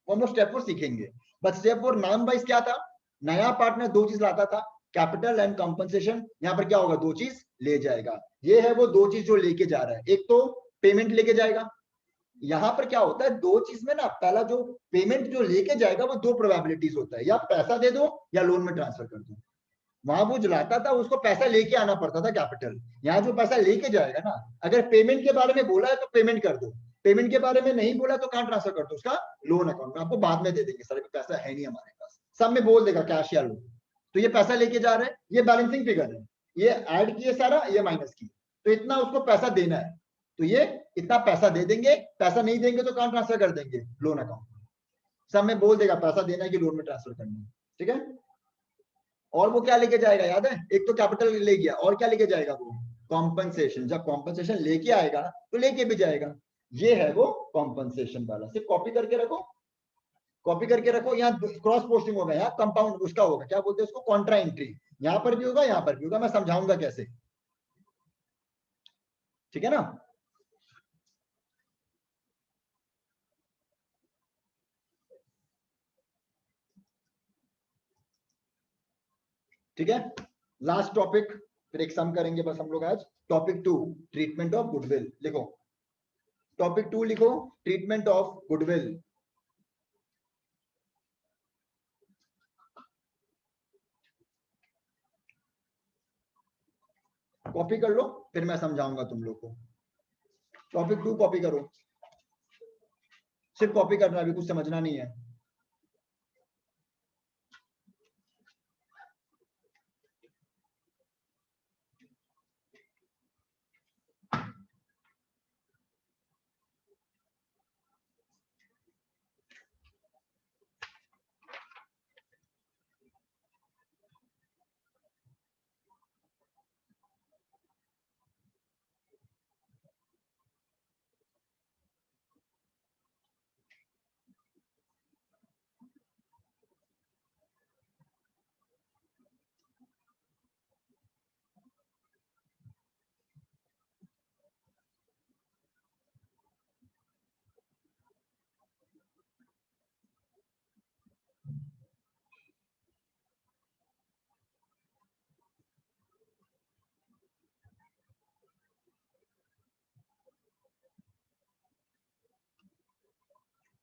वो हम लोग स्टेप 4 सीखेंगे। बट स्टेप 4 नाम वाइज क्या था, नया पार्टनर दो चीज लाता था, कैपिटल एंड कंपनसेशन। यहाँ पर क्या होगा, दो चीज ले जाएगा। ये है वो दो चीज जो लेके जा रहा है, एक तो पेमेंट लेके जाएगा। यहाँ पर क्या होता है, दो चीज में ना, पहला जो पेमेंट जो लेके जाएगा वो दो प्रोबेबिलिटीज होता है, या पैसा दे दो या लोन में ट्रांसफर कर दो। वहां वो जो लाता था उसको पैसा लेके आना पड़ता था, कैपिटल। यहाँ जो पैसा लेके जाएगा ना, अगर पेमेंट के बारे में बोला है तो पेमेंट कर दो, पेमेंट के बारे में नहीं बोला तो कहाँ ट्रांसफर कर दो, उसका लोन अकाउंट में, आपको बाद में दे देंगे सर, पैसा है नहीं हमारे पास, सब में बोल देगा कैश या लोन। तो ये पैसा लेके जा रहे हैं, ये बैलेंसिंग फिगर है, ये ऐड किए सारा, ये माइनस किए, तो इतना उसको पैसा देना है, तो ये इतना पैसा दे देंगे। पैसा नहीं देंगे तो कहाँ ट्रांसफर कर देंगे, लोन अकाउंट में। सब में बोल देगा पैसा देना है कि लोन में ट्रांसफर करना है, ठीक है। और वो क्या लेके जाएगा याद है, एक तो कैपिटल ले गया, और क्या लेके जाएगा वो, कॉम्पनसेशन। जब कॉम्पनसेशन लेके आएगा तो लेके भी जाएगा, ये है वो कॉम्पनसेशन वाला। सिर्फ कॉपी करके रखो, कॉपी करके रखो। यहाँ क्रॉस पोस्टिंग होगा, यहाँ कंपाउंड उसका होगा, क्या बोलते हैं उसको, कॉन्ट्रा एंट्री। यहाँ पर भी होगा, यहाँ पर भी होगा, मैं समझाऊंगा कैसे, ठीक है ना। ठीक है, लास्ट टॉपिक, फिर एक सम करेंगे बस हम लोग आज। Topic 2, treatment of goodwill. लिखो टॉपिक 2, लिखो ट्रीटमेंट ऑफ गुडविल। कॉपी कर लो, फिर मैं समझाऊंगा तुम लोग को। टॉपिक 2 कॉपी करो, सिर्फ कॉपी करना, अभी कुछ समझना नहीं है।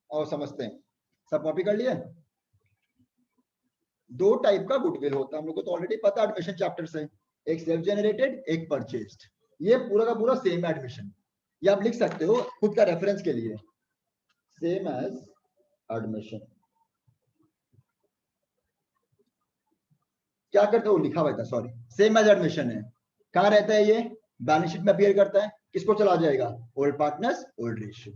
और समझते हैं, सब कॉपी कर लिए। दो टाइप का गुडविल होता है, हम लोग को तो ऑलरेडी पता, एडमिशन चैप्टर से, एक सेल्फ जनरेटेड, एक परचेज्ड। ये पूरा का पूरा सेम एडमिशन, ये आप लिख सकते हो खुद का रेफरेंस के लिए, सेम एज एडमिशन। क्या करते हो, लिखा हुआ था, सॉरी, सेम एज एडमिशन है। कहाँ रहता है ये, बैलेंस शीट में अपीयर करता है, किसको चला जाएगा, ओल्ड पार्टनर्स ओल्ड रेशियो।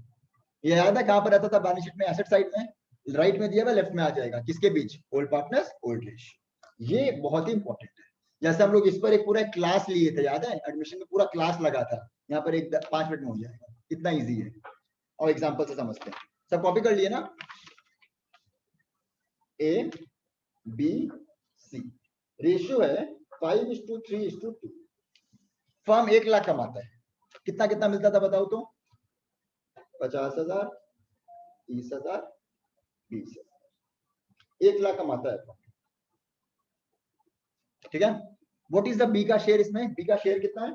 ये याद है कहां पर रहता था, बैलेंस शीट में, एसेट साइड में, राइट में दिया हुआ, लेफ्ट में आ जाएगा, किसके बीच, ओल्ड पार्टनर्स ओल्ड रेशियो। ये बहुत ही इंपॉर्टेंट है। जैसे हम लोग इस पर एक पूरा क्लास लिए थे, याद है, एडमिशन में पूरा क्लास लगा था, यहाँ पर एक 5 मिनट में हो जाएगा, इतना इजी है। और एग्जाम्पल से समझते हैं, सब कॉपी कर लिए ना। ए बी सी, रेशियो है 5:3:2। फर्म 1 लाख कमाता है, कितना कितना मिलता था बताओ तो, 50,000, 30,000, 20,000, 1 लाख कमाता है। ठीक है, व्हाट इज द बी का शेयर, इसमें बी का शेयर कितना है,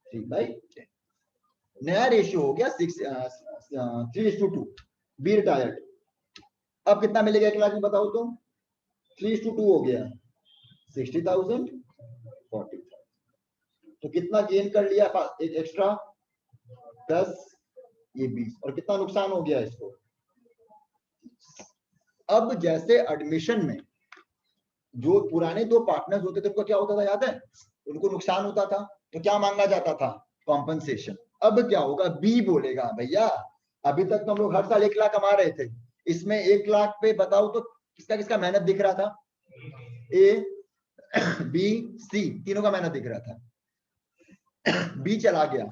3/10। नया रेशियो हो गया 3:2, बी रिटायर्ड। अब कितना मिलेगा 1 लाख में बताओ तो, 3:2 हो गया, 60,000, 40,000। तो कितना गेन कर लिया एक एक्स्ट्रा, 10, ये 20, और कितना नुकसान हो गया इसको। अब जैसे एडमिशन में जो पुराने दो पार्टनर्स होते थे उनको क्या होता था याद है, उनको नुकसान होता था, तो क्या मांगा जाता था, कॉम्पनसेशन। अब क्या होगा, बी बोलेगा भैया अभी तक तो हम लोग हर साल 1 लाख कमा रहे थे, इसमें 1 लाख पे बताओ तो किसका किसका मेहनत दिख रहा था, ए बी सी तीनों का मेहनत दिख रहा था। बी चला गया,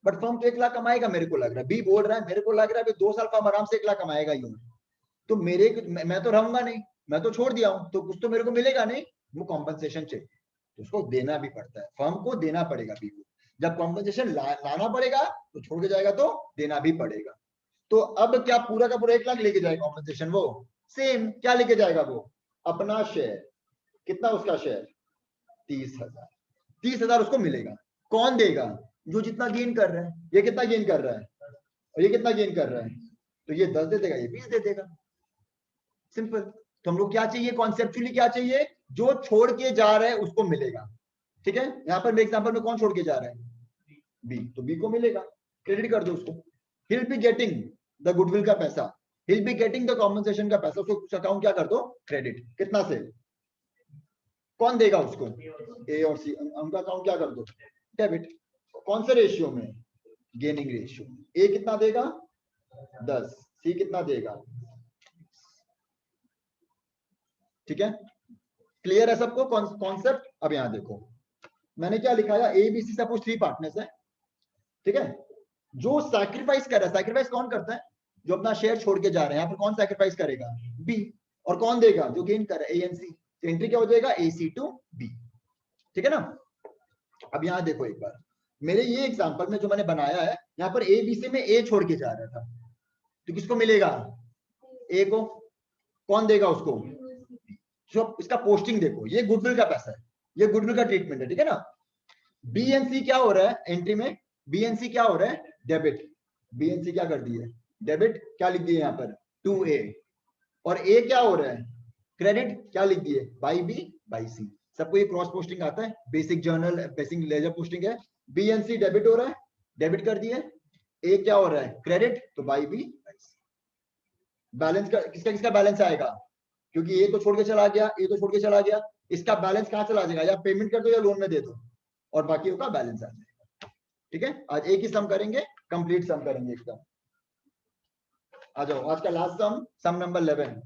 बट फर्म तो 1 लाख कमाएगा मेरे को लग रहा है, बी बोल रहा है मेरे को लग रहा है 2 साल फर्म आराम से 1 लाख कमाएगा ही, तो मैं तो रहूंगा नहीं, मैं तो छोड़ दिया हूं, तो कुछ तो मेरे को मिलेगा नहीं, वो कॉम्पनसेशन चाहिए, तो उसको देना भी पड़ता है, फर्म को देना पड़ेगा बी को। जब कॉम्पनसेशन लाना पड़ेगा तो छोड़ के जाएगा तो देना भी पड़ेगा। तो अब क्या पूरा का पूरा 1 लाख लेके जाएगा कॉम्पनसेशन? वो सेम क्या लेके जाएगा? वो अपना शेयर। कितना उसका शेयर? 30,000। 30,000 उसको मिलेगा। कौन देगा? जो जितना गेन कर रहा है। ये कितना गेन कर रहा है और ये कितना गेन कर रहा है? तो ये 10 दे देगा, ये 20 दे देगा। सिंपल। तो हम लोग क्या चाहिए? कॉन्सेप्चुअली क्या चाहिए? जो छोड़ के जा रहा है उसको मिलेगा। ठीक है, यहाँ पर मेरे एग्जांपल में कौन छोड़ के जा रहा है? बी। तो बी को मिलेगा, क्रेडिट कर दो उसको। he'll be getting the goodwill का पैसा, he'll be getting the compensation का पैसा, उसको अकाउंट क्या कर दो? क्रेडिट। कितना से? कौन देगा उसको? ए और सी। उनका अकाउंट क्या कर दो? डेबिट। कौन से रेशियो में? Gaining ratio. ए कितना देगा? 10। सी कितना देगा? ठीक है, क्लियर है सबको कॉन्सेप्ट? अब यहां देखो मैंने क्या लिखाया, A B C suppose 3 partners है। ठीक है, जो सैक्रिफाइस कर रहा है, सैक्रिफाइस कौन करता है? जो अपना शेयर छोड़ के जा रहे हैं। यहाँ पर कौन सैक्रिफाइस करेगा? बी। और कौन देगा? जो गेन कर रहा है, ए एंड सी। तो एंट्री क्या हो जाएगा? ए सी टू बी। ठीक है ना? अब यहाँ देखो एक बार, मेरे ये एग्जांपल में जो मैंने बनाया है, यहाँ पर ए बी सी में ए छोड़ के जा रहा था, तो किसको मिलेगा? ए को। कौन देगा उसको? जो इसका पोस्टिंग देखो, ये गुडविल का पैसा है, ये गुडविल का ट्रीटमेंट है। ठीक है ना? बी एन सी क्या हो रहा है एंट्री में? बी एन सी क्या हो रहा है? डेबिट। बी एन सी क्या कर दिए? डेबिट। क्या लिख दिए यहाँ पर? 2A। और ए क्या हो रहा है? क्रेडिट। क्या लिख दिए? बाई बी बाई सी। सबको ये क्रॉस पोस्टिंग आता है, basic journal basic ledger posting है। बी एन सी डेबिट हो रहा है, डेबिट कर दिए। ए क्या हो रहा है? क्रेडिट। तो by B by C. Balance का किसका किसका बैलेंस आएगा? क्योंकि ए तो छोड़ के चला गया, ए तो छोड़ के चला गया, इसका बैलेंस कहां चला जाएगा? या पेमेंट कर दो या लोन में दे दो, और बाकी का बैलेंस आ जाएगा। ठीक है, आज एक ही सम करेंगे, कंप्लीट सम करेंगे एकदम। आ जाओ, आज का लास्ट सम, सम नंबर 11।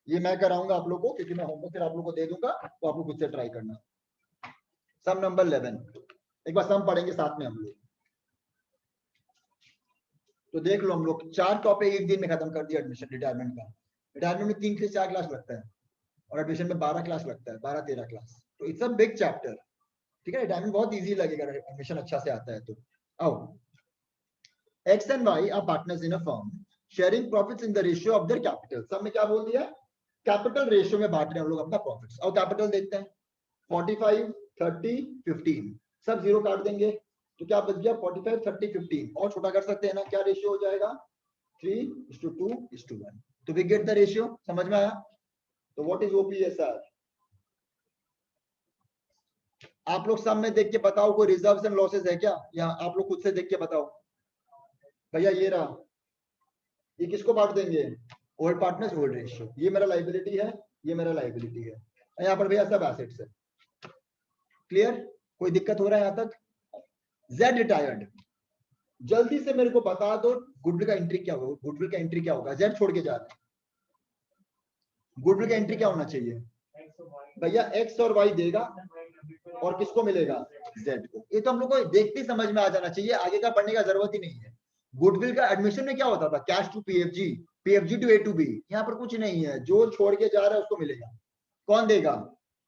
ये मैं कराऊंगा आप लोगों को, क्योंकि मैं होमवर्क फिर आप लोगों को दे दूंगा, तो आप लोग खुद से ट्राई करना। सम नंबर 11, एक बार सम पढ़ेंगे साथ में हम लोग। तो देख लो, हम लोग 4 टॉपिक एक दिन में खत्म कर दिया एडमिशन रिटायरमेंट का। रिटायरमेंट में 3 से 4 क्लास लगता है, और एडमिशन में 12 क्लास लगता है, 12-13 क्लास। तो इट्स अ बिग चैप्टर। ठीक है, रिटायरमेंट बहुत इजी लगेगा एडमिशन अच्छा से आता है तो। आओ, X and Y are partners in a firm, sharing profits in the ratio of their capital. सब में क्या बोल दिया? कैपिटल रेशियो में बांट रहे हैं हम लोग अपना प्रॉफिट्स। और कैपिटल देखते हैं, 45, 30, 15। सब जीरो काट देंगे, तो क्या बच गया? 45, 30, 15। और छोटा कर सकते हैं ना, क्या रेशियो हो जाएगा? 3:2:1। तो वी गेट द रेशियो। समझ में आया? तो व्हाट इज ओपीएसआर? आप लोग सब में देख के बताओ, कोई रिजर्व्स एंड लॉसेस है क्या? या आप लोग खुद से देख के बताओ। भैया ये रहा, ये किसको बांट देंगे? Old partners old ratio. ये मेरा लाइबिलिटी है, ये मेरा लाइबिलिटी है। यहाँ पर भैया सब एसेट्स है। क्लियर? कोई दिक्कत हो रहा है यहाँ तक? जेड रिटायर्ड, जल्दी से मेरे को बता दो, गुडविल का एंट्री क्या होगा? गुडविल का एंट्री क्या होगा? जेड छोड़ के जा रहे हैं, गुडविल का एंट्री क्या होना चाहिए? भैया एक्स और वाई देगा, और किसको मिलेगा? जेड को। ये तो हम लोग को देखते ही समझ में आ जाना चाहिए, आगे का पढ़ने का जरूरत ही नहीं है। गुडविल का एडमिशन में क्या होता था? Cash to PFG, PFG to A to B. यहाँ पर कुछ नहीं है, जो छोड़ के जा रहा है उसको मिलेगा। कौन देगा?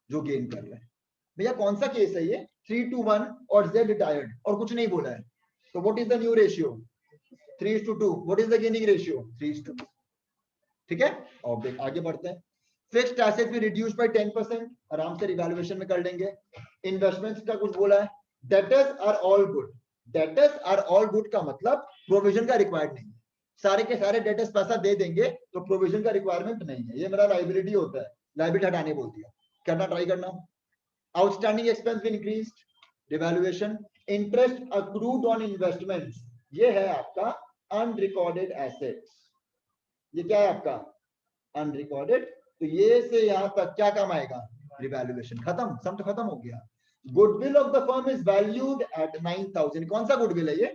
जो गेन कर रहा है। भैया कौन सा केस है ये? 3:1 और जेड रिटायर्ड, और कुछ नहीं बोला है। तो what is the new ratio? 3:2। What is the gaining ratio? 3:2। ठीक है, और आगे बढ़ते हैं। फिक्स्ड एसेट भी रिड्यूस बाय 10%, आराम से रिवैल्यूएशन में कर लेंगे। इन्वेस्टमेंट्स का कुछ बोला है। Debtors are all good. Debtors are all good का मतलब प्रोविजन का रिक्वायर्ड नहीं है। सारे के सारे डेटर्स पैसा दे देंगे तो प्रोविजन का रिक्वायरमेंट नहीं है। ये मेरा लाइबिलिटी होता है, लाइबिलिटी हटाने बोल दिया। करना ट्राई करना। आउटस्टैंडिंग एक्सपेंस भी increased, revaluation. Interest accrued on investments, ये है आपका अनरिकॉर्डेड एसेट्स। ये क्या है आपका? अनरिकॉर्डेड। तो ये से यहां तक क्या काम आएगा? रिवैल्यूएशन। खत्म, सम तो खत्म हो गया। Goodwill of the firm is valued at 9,000। कौन सा गुडविल है ये?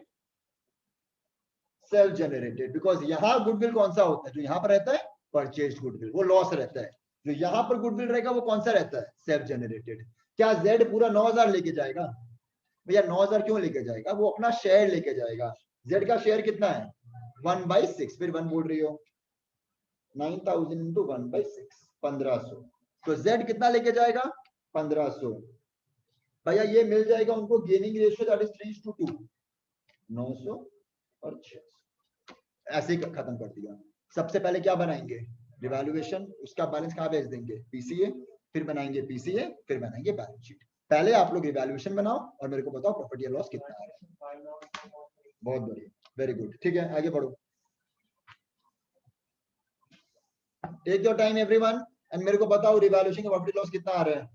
Self generated. बिकॉज यहां गुडविल कौन सा होता है? जो यहां पर रहता है परचेज्ड गुडविल, वो लॉस रहता है। जो यहां पर गुडविल रहेगा वो कौन सा रहता है? Self generated. क्या जेड पूरा 9,000 लेके जाएगा? भैया 9,000 क्यों लेके जाएगा? वो अपना शेयर लेके जाएगा। जेड का शेयर कितना है? 1/6। फिर 1 बोल रही हो, 9,000 इंटू 1/6, 1,500। तो जेड कितना लेके जाएगा? 1,500। भैया ये मिल जाएगा उनको गेनिंग रेशियो, दैट इज 3:2, 900। और 600 ऐसे ही खत्म कर दिया। सबसे पहले क्या बनाएंगे, रिवैल्यूएशन, उसका बैलेंस कहाँ भेज देंगे, पीसीए, फिर बनाएंगे पीसीए, फिर बनाएंगे बैलेंस शीट। पहले आप लोग रिवैल्यूएशन बनाओ और मेरे को बताओ प्रॉफिट या लॉस कितना आ रहा है। बहुत बढ़िया, वेरी गुड, ठीक है आगे बढ़ो। Take your time everyone and मेरे को बताओ रिवैल्यूएशन का प्रॉफिट लॉस कितना आ रहा है।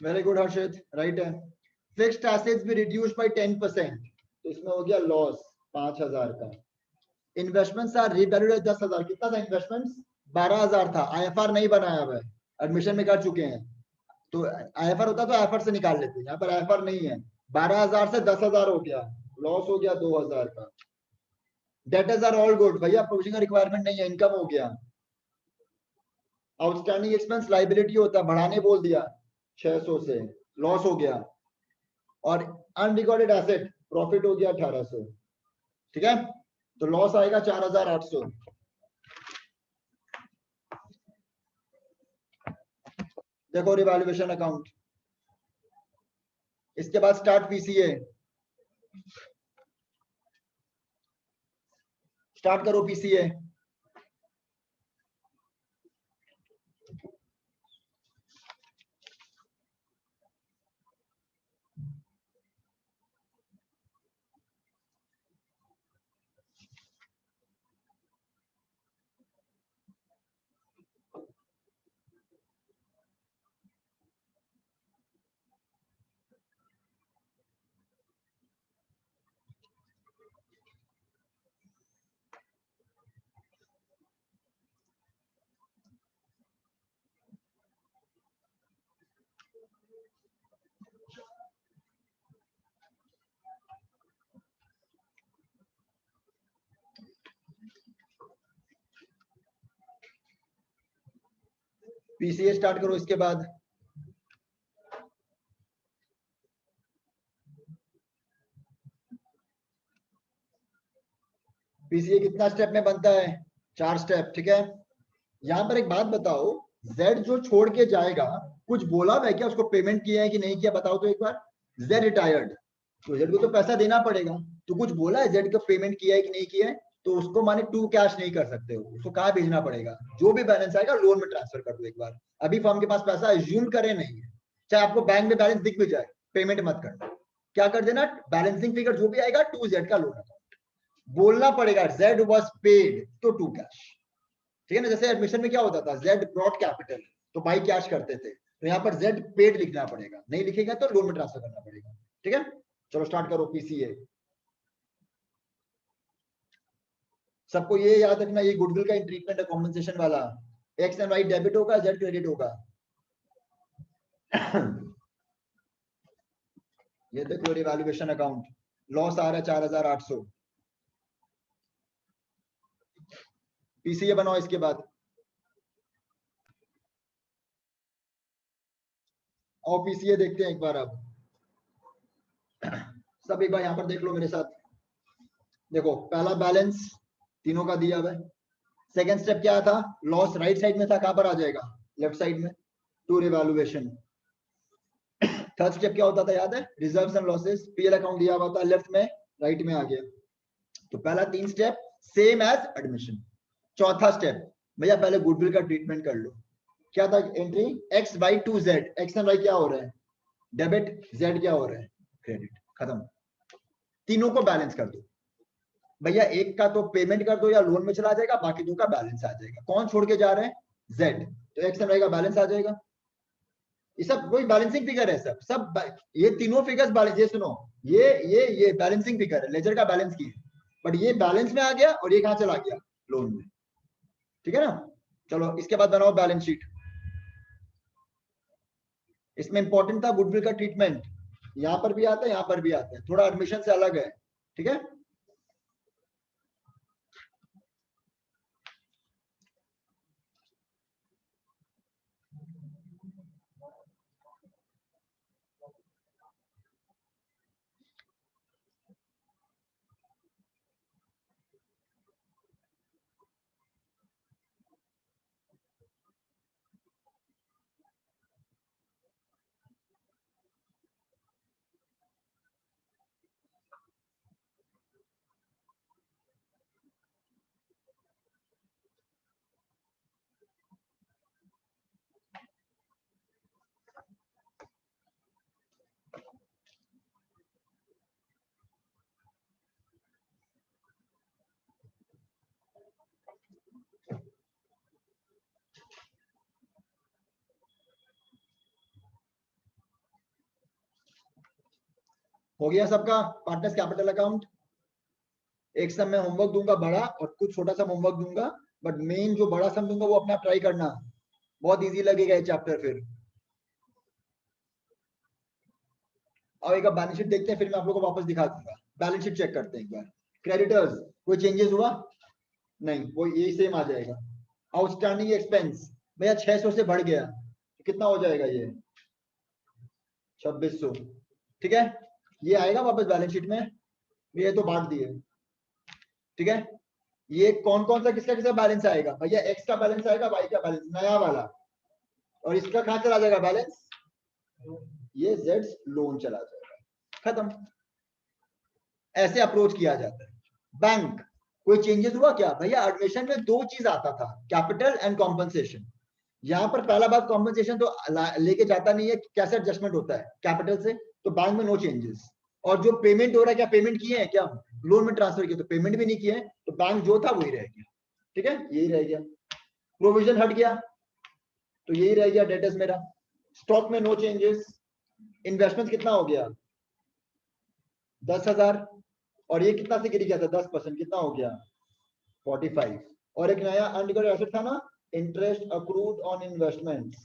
वेरी गुड हर्षित, राइट है। फिक्स्ड एसेट्स भी रिड्यूस बाय 10%, तो इसमें हो गया लॉस 5000 का। इन्वेस्टमेंट्स आर रीवैल्यूड एट 10,000, कितना था इन्वेस्टमेंट्स, 12,000 था। आईएफआर नहीं बनाया हुआ है, एडमिशन में कर चुके हैं, तो आईएफआर होता तो आईएफआर से निकाल लेते, यहाँ पर आईएफआर नहीं है। 12,000 से 10,000 हो गया, लॉस हो गया 2,000 का। डेटर्स आर ऑल गुड, भैया प्रोविजन का रिक्वायरमेंट नहीं है, इनकम हो गया। आउटस्टैंडिंग एक्सपेंस लाइबिलिटी होता है, बढ़ाने बोल दिया 600 से, लॉस हो गया। और अनरिकॉर्डेड एसेट प्रॉफिट हो गया 1800, ठीक है, तो लॉस आएगा 4,800। देखो रिवैल्यूएशन अकाउंट, इसके बाद स्टार्ट पीसीए, स्टार्ट करो पीसीए। पीसीए स्टार्ट करो, इसके बाद पीसीए कितना स्टेप में बनता है, 4 स्टेप, ठीक है। यहाँ पर एक बात बताओ, जेड जो छोड़ के जाएगा, कुछ बोला है क्या, उसको पेमेंट किया है कि नहीं किया, बताओ तो एक बार। जेड रिटायर्ड, तो जेड को तो पैसा देना पड़ेगा, तो कुछ बोला है जेड का पेमेंट किया है कि नहीं किया है, तो उसको माने टू कैश नहीं कर सकते हो, उसको कहाँ भेजना पड़ेगा, जो भी बैलेंस आएगा लोन में ट्रांसफर कर दो एक बार। अभी फर्म के पास पैसा एज्यूम करे नहीं है, चाहे आपको बैंक में बैलेंस दिख भी जाए, पेमेंट मत करना, क्या कर देना, बैलेंसिंग फिगर जो भी आएगा टू जेड का लोन अकाउंट, बोलना पड़ेगा जेड वॉज पेड तो टू कैश, ठीक है ना। जैसे एडमिशन में क्या होता था, जेड ब्रॉड कैपिटल, तो बाई कैश करते थे, तो यहाँ पर जेड पेड लिखना पड़ेगा, नहीं लिखेगा तो लोन में ट्रांसफर करना पड़ेगा, ठीक है। चलो स्टार्ट करो पीसीए। सबको ये याद रखना, ये गुडविल का ट्रीटमेंट है कॉम्पनसेशन वाला, एक्स एंड वाई डेबिट होगा, जेड क्रेडिट होगा। ये देखो रिवैल्यूएशन अकाउंट, लॉस आ रहा है 4,800, पीसीए बनाओ इसके बाद। और पीसीए देखते हैं एक बार अब, सब एक बार यहाँ पर देख लो मेरे साथ। देखो पहला बैलेंस तीनों का दिया हुआ है। सेकेंड स्टेप क्या था, लॉस राइट साइड में था, कहां पर आ जाएगा, लेफ्ट साइड में, टू रिवैल्यूएशन। थर्ड स्टेप क्या होता था याद है, reserves and losses, PL account दिया हुआ था लेफ्ट में, राइट में आ गया। तो पहला 3 स्टेप सेम एज एडमिशन। चौथा स्टेप भैया पहले गुडविल का ट्रीटमेंट कर लो। क्या था entry, X by to Z, X and Y क्या हो रहा है डेबिट, जेड क्या हो रहा है क्रेडिट, खत्म। तीनों को बैलेंस कर दो भैया, एक का तो पेमेंट कर दो या लोन में चला जाएगा, बाकी दो का बैलेंस आ जाएगा। कौन छोड़ के जा रहे हैं, जेड, तो एक्स एंड वाई का बैलेंस आ जाएगा। ये सब कोई बैलेंसिंग फिगर है, सब ये तीनों फिगर्स बैलेंस, ये सुनो, ये बैलेंसिंग फिगर है, लेजर का बैलेंस की है, बट ये बैलेंस में आ गया और ये कहां चला गया, लोन में, ठीक है ना। चलो इसके बाद बनाओ बैलेंस शीट। इसमें इंपॉर्टेंट था गुडविल का ट्रीटमेंट, यहां पर भी आता है, यहां पर भी आता है, थोड़ा एडमिशन से अलग है, ठीक है। हो गया सबका पार्टनर्स कैपिटल अकाउंट। एक सम में होमवर्क दूंगा बड़ा और कुछ छोटा सा होमवर्क दूंगा, बट मेन जो बड़ा सम दूंगा वो अपने आप ट्राई करना, बहुत इजी लगेगा ये चैप्टर। फिर अब एक बैलेंस शीट देखते हैं, फिर मैं आप लोगों को वापस दिखा दूंगा। बैलेंस शीट चेक करते हैं एक बार। क्रेडिटर्स कोई चेंजेस हुआ नहीं, वो यही सेम आ जाएगा। आउटस्टैंडिंग एक्सपेंस भैया 600 से बढ़ गया, तो कितना हो जाएगा ये 2600, ठीक है, ये आएगा वापस बैलेंस शीट में, ये तो बांट दिए, ठीक है। ये कौन कौन सा किसका किसका बैलेंस आएगा भैया, एक्स का बैलेंस आएगा, वाई का बैलेंस नया वाला, और इसका कहां चला जाएगा बैलेंस, ये जेड लोन चला जाएगा, खत्म। ऐसे अप्रोच किया जाता है। बैंक कोई चेंजेस हुआ क्या भैया, एडमिशन में 2 चीज आता था, कैपिटल एंड कॉम्पनसेशन। यहाँ पर पहला बात कॉम्पनसेशन तो लेके जाता नहीं है, कैसे एडजस्टमेंट होता है कैपिटल से, तो बैंक में नो चेंजेस। और जो पेमेंट हो रहा है, क्या पेमेंट किए हैं क्या, लोन में ट्रांसफर किए तो पेमेंट भी नहीं किए, तो बैंक जो था वही रह गया, ठीक है, यही रह गया। प्रोविजन हट गया तो यही रह गया डेटर्स मेरा। स्टॉक में नो चेंजेस। इन्वेस्टमेंट कितना हो गया 10,000, और ये कितना से गिर गया था 10%, कितना हो गया 45। और एक नया अनडिक्लेयर्ड एसेट था ना, interest accrued on investment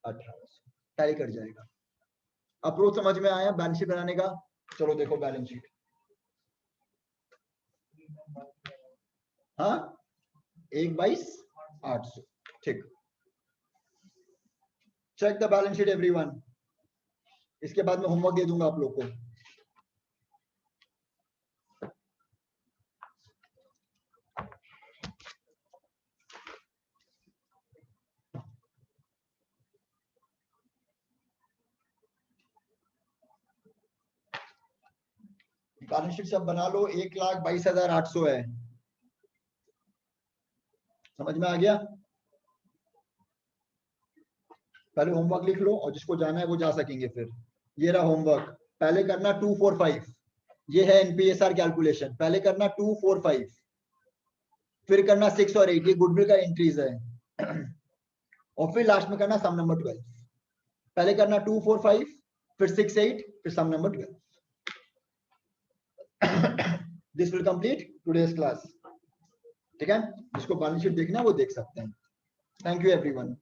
1800, tally कर जाएगा। अप्रोच समझ में आया बैलेंस शीट बनाने का। चलो देखो बैलेंस शीट, हाँ 1/800, ठीक। Check the balance sheet everyone. इसके बाद में होमवर्क दे दूंगा आप लोग को। बैलेंस शीट सब बना लो, 1,22,800 है, समझ में आ गया। पहले होमवर्क लिख लो, और जिसको जाना है वो जा सकेंगे फिर। ये रहा होमवर्क, पहले करना 245, ये है एनपीएसआर कैलकुलेशन, पहले करना 245, फिर करना 6 और 8, ये गुडविल का एंट्रीज है, और फिर लास्ट में करना सम नंबर 12। पहले करना 245, फिर 6 8, फिर sum number 12। This will complete today's class, ठीक है। जिसको बैलेंस शीट देखना है वो देख सकते हैं। Thank you everyone.